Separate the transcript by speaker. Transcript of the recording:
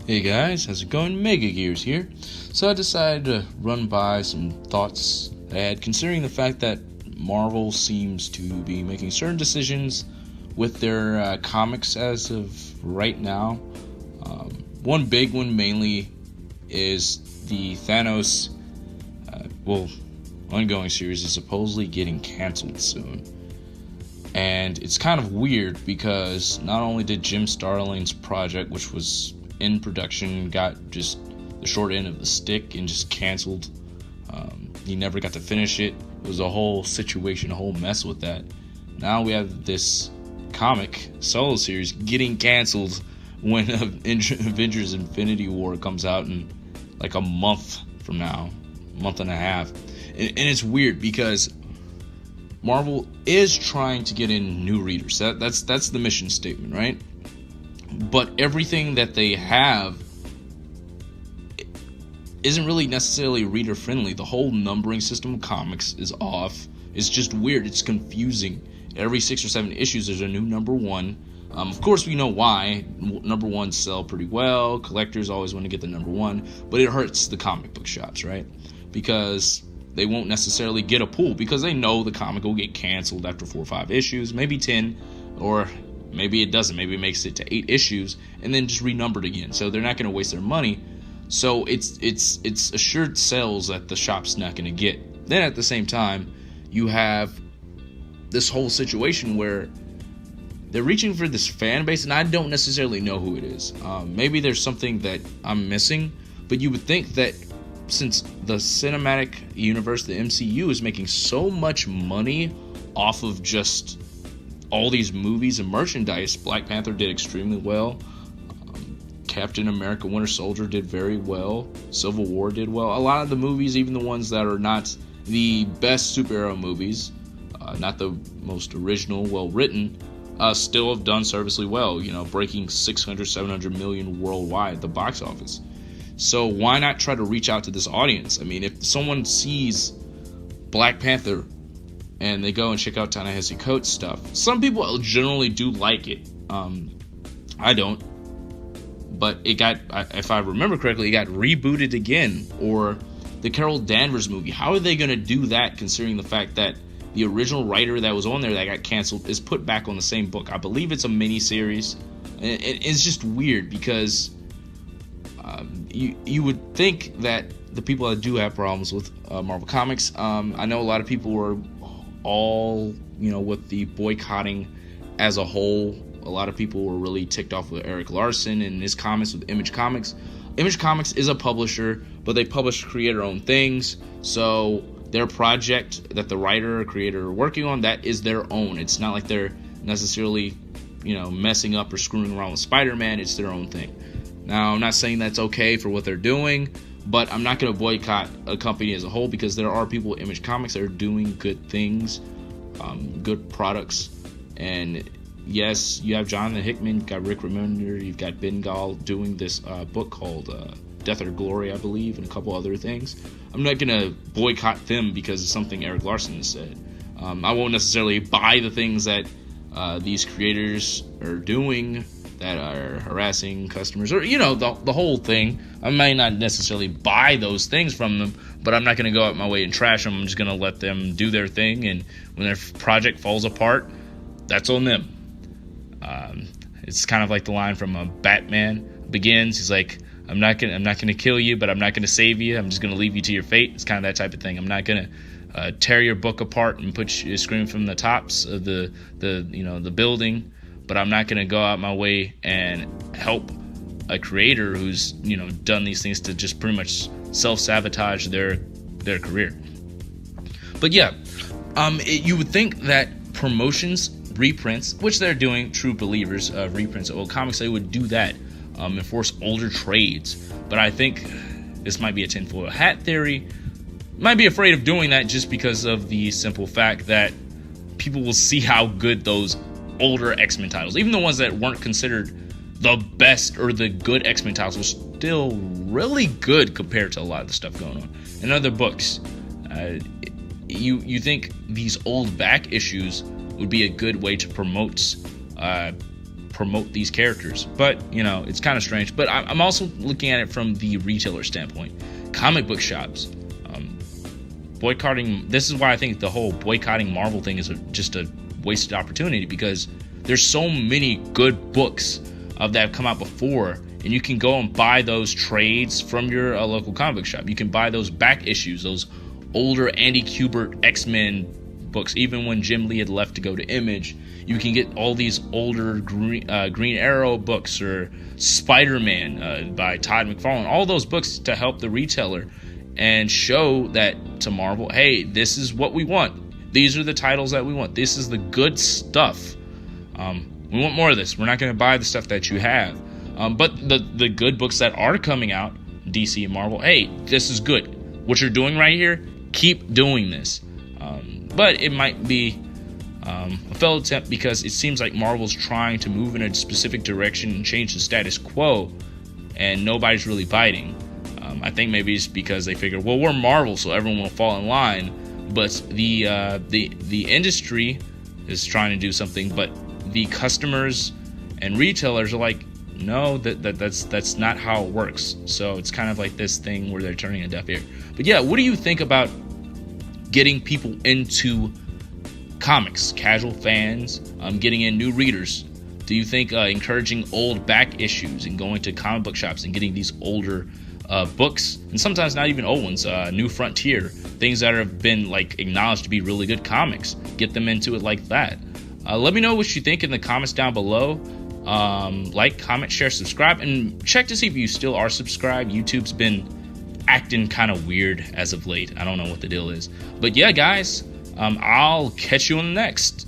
Speaker 1: Hey guys, how's it going? Mega Gears here. So I decided to run by some thoughts I had considering the fact that Marvel seems to be making certain decisions with their comics as of right now. One big one mainly is the Thanos, ongoing series is supposedly getting canceled soon. And it's kind of weird because not only did Jim Starlin's project, which was in production, got just the short end of the stick and just canceled. He never got to finish it. It was a whole situation, a whole mess with that. Now we have this comic solo series getting canceled when Avengers Infinity War comes out in like a month from now, month and a half. And it's weird because Marvel is trying to get in new readers. That's the mission statement, right? But everything that they have isn't really necessarily reader friendly. The whole numbering system of comics is off. It's just weird. It's confusing. Every 6 or 7 issues, there's a new number one. Of course, we know why. Number ones sell pretty well. Collectors always want to get the number one, but it hurts the comic book shops, right? Because they won't necessarily get a pull because they know the comic will get canceled after 4 or 5 issues, maybe 10, or maybe it doesn't. Maybe it makes it to 8 issues and then just renumbered again. So they're not going to waste their money. So it's assured sales that the shop's not going to get. Then at the same time, you have this whole situation where they're reaching for this fan base, and I don't necessarily know who it is. Maybe there's something that I'm missing, but you would think that since the cinematic universe, the MCU, is making so much money off of just all these movies and merchandise, Black Panther did extremely well. Captain America Winter Soldier did very well. Civil War did well. A lot of the movies, even the ones that are not the best superhero movies, not the most original, well written, still have done serviceably well, breaking 600, 700 million worldwide at the box office. So why not try to reach out to this audience? I mean, if someone sees Black Panther and they go and check out Ta-Nehisi Coates stuff, some people generally do like it. I don't. But it got, if I remember correctly, it got rebooted again. Or the Carol Danvers movie. How are they going to do that considering the fact that the original writer that was on there that got canceled is put back on the same book? I believe it's a mini-series. And it's just weird because you would think that the people that do have problems with Marvel Comics, I know a lot of people were all, with the boycotting as a whole. A lot of people were really ticked off with Eric Larson and his comments with Image Comics. Image Comics is a publisher, but they publish creator-owned things. So their project that the writer or creator are working on, that is their own. It's not like they're necessarily, messing up or screwing around with Spider-Man. It's their own thing. Now, I'm not saying that's okay for what they're doing, but I'm not going to boycott a company as a whole because there are people with Image Comics that are doing good things, good products. And yes, you have Jonathan Hickman, you've got Rick Remender, you've got Ben Gall doing this book called Death or Glory, I believe, and a couple other things. I'm not going to boycott them because of something Eric Larson has said. I won't necessarily buy the things that these creators are doing that are harassing customers, or the whole thing. I might not necessarily buy those things from them, but I'm not going to go out my way and trash them. I'm just going to let them do their thing, and when their project falls apart, that's on them. It's kind of like the line from Batman Begins. He's like, I'm not gonna kill you, but I'm not gonna save you. I'm just gonna leave you to your fate. It's kind of that type of thing. I'm not gonna tear your book apart and put you scream from the tops of the building, but I'm not gonna go out my way and help a creator who's done these things to just pretty much self-sabotage their career. But yeah, you would think that promotions, reprints, which they're doing, true believers of reprints of old comics, they would do that, enforce older trades. But I think this might be a tinfoil hat theory. Might be afraid of doing that just because of the simple fact that people will see how good those older X-Men titles, even the ones that weren't considered the best or the good X-Men titles, were still really good compared to a lot of the stuff going on in other books. You think these old back issues would be a good way to promote promote these characters. But it's kind of strange. But I'm also looking at it from the retailer standpoint. Comic book shops boycotting. This is why I think the whole boycotting Marvel thing is just a wasted opportunity, because there's so many good books that have come out before, and you can go and buy those trades from your local comic book shop. You can buy those back issues, those older Andy Kubert X-Men books, even when Jim Lee had left to go to Image. You can get all these older Green Arrow books, or Spider-Man by Todd McFarlane, all those books to help the retailer and show that to Marvel, hey, this is what we want. These are the titles that we want. This is the good stuff. We want more of this. We're not going to buy the stuff that you have. But the good books that are coming out, DC and Marvel, hey, this is good. What you're doing right here, keep doing this. But it might be a failed attempt, because it seems like Marvel's trying to move in a specific direction and change the status quo, and nobody's really biting. I think maybe it's because they figure, well, we're Marvel, so everyone will fall in line. But the industry is trying to do something, but the customers and retailers are like, no, that's not how it works. So it's kind of like this thing where they're turning a deaf ear. But yeah, what do you think about getting people into comics, casual fans, getting in new readers? Do you think encouraging old back issues and going to comic book shops and getting these older books, and sometimes not even old ones, New Frontier, things that have been like acknowledged to be really good comics, get them into it like that? Let me know what you think in the comments down below. Like, comment, share, subscribe, and check to see if you still are subscribed. YouTube's been acting kind of weird as of late. I don't know what the deal is. But yeah, guys, I'll catch you on the next.